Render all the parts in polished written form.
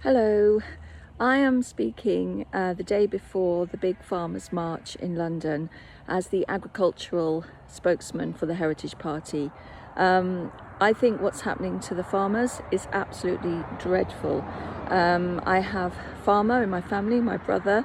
Hello, I am speaking the day before the big farmers' march in London as the agricultural spokesman for the Heritage Party. I think what's happening to the farmers is absolutely dreadful. I have a farmer in my family, my brother,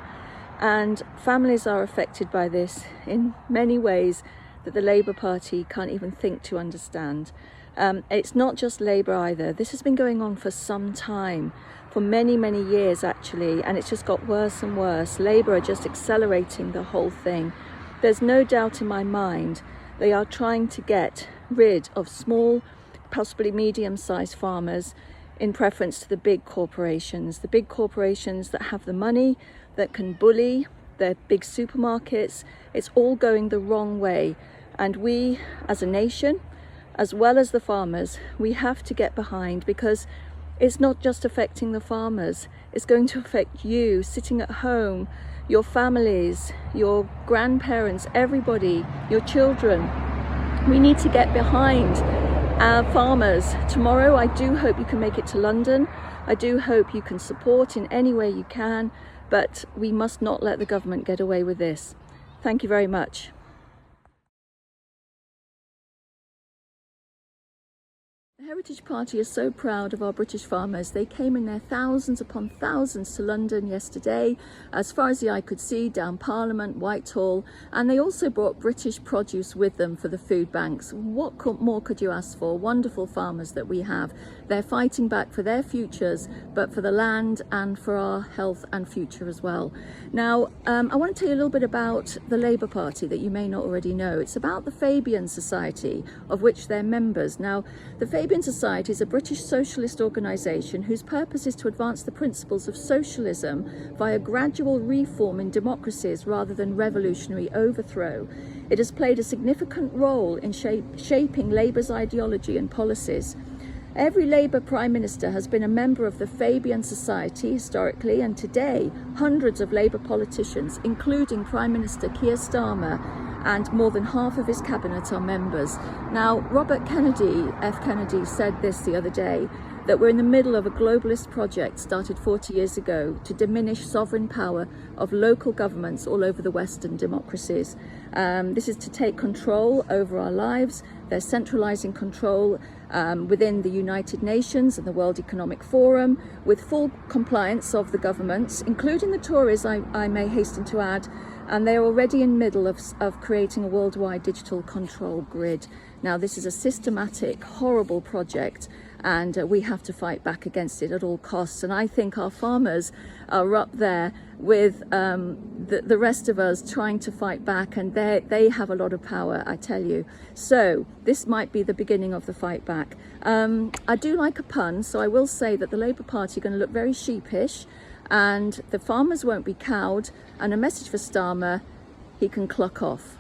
and families are affected by this in many ways that the Labour Party can't even think to understand. It's not just Labour either. This has been going on for some time, for many years actually, and it's just got worse and worse. Labour are just accelerating the whole thing. There's no doubt in my mind they are trying to get rid of small, possibly medium-sized farmers in preference to the big corporations that have the money, that can bully their big supermarkets. It's all going the wrong way, and we as a nation, as well as the farmers, we have to get behind, because it's not just affecting the farmers, it's going to affect you sitting at home, your families, your grandparents, everybody, your children. We need to get behind our farmers. Tomorrow, I do hope you can make it to London. I do hope you can support in any way you can, but we must not let the government get away with this. Thank you very much. The Heritage Party is so proud of our British farmers. They came in their thousands upon thousands to London yesterday, as far as the eye could see, down Parliament, Whitehall, and they also brought British produce with them for the food banks. What more could you ask for? Wonderful farmers that we have. They're fighting back for their futures, but for the land and for our health and future as well. Now, I want to tell you a little bit about the Labour Party that you may not already know. It's about the Fabian Society, of which they're members. Now, the Fabian Society is a British socialist organisation whose purpose is to advance the principles of socialism via gradual reform in democracies rather than revolutionary overthrow. It has played a significant role in shaping Labour's ideology and policies. Every Labour Prime Minister has been a member of the Fabian Society historically, and today hundreds of Labour politicians, including Prime Minister Keir Starmer, and more than half of his cabinet are members. Now, Robert F. Kennedy said this the other day, that we're in the middle of a globalist project started 40 years ago to diminish sovereign power of local governments all over the Western democracies. This is to take control over our lives. They're centralising control within the United Nations and the World Economic Forum, with full compliance of the governments, including the Tories, I may hasten to add, and they're already in the middle of creating a worldwide digital control grid. Now, this is a systematic, horrible project, and we have to fight back against it at all costs. And I think our farmers are up there with the rest of us trying to fight back, and they have a lot of power, I tell you. So this might be the beginning of the fight back. I do like a pun, so I will say that the Labour Party are going to look very sheepish, and the farmers won't be cowed, and a message for Starmer: he can cluck off.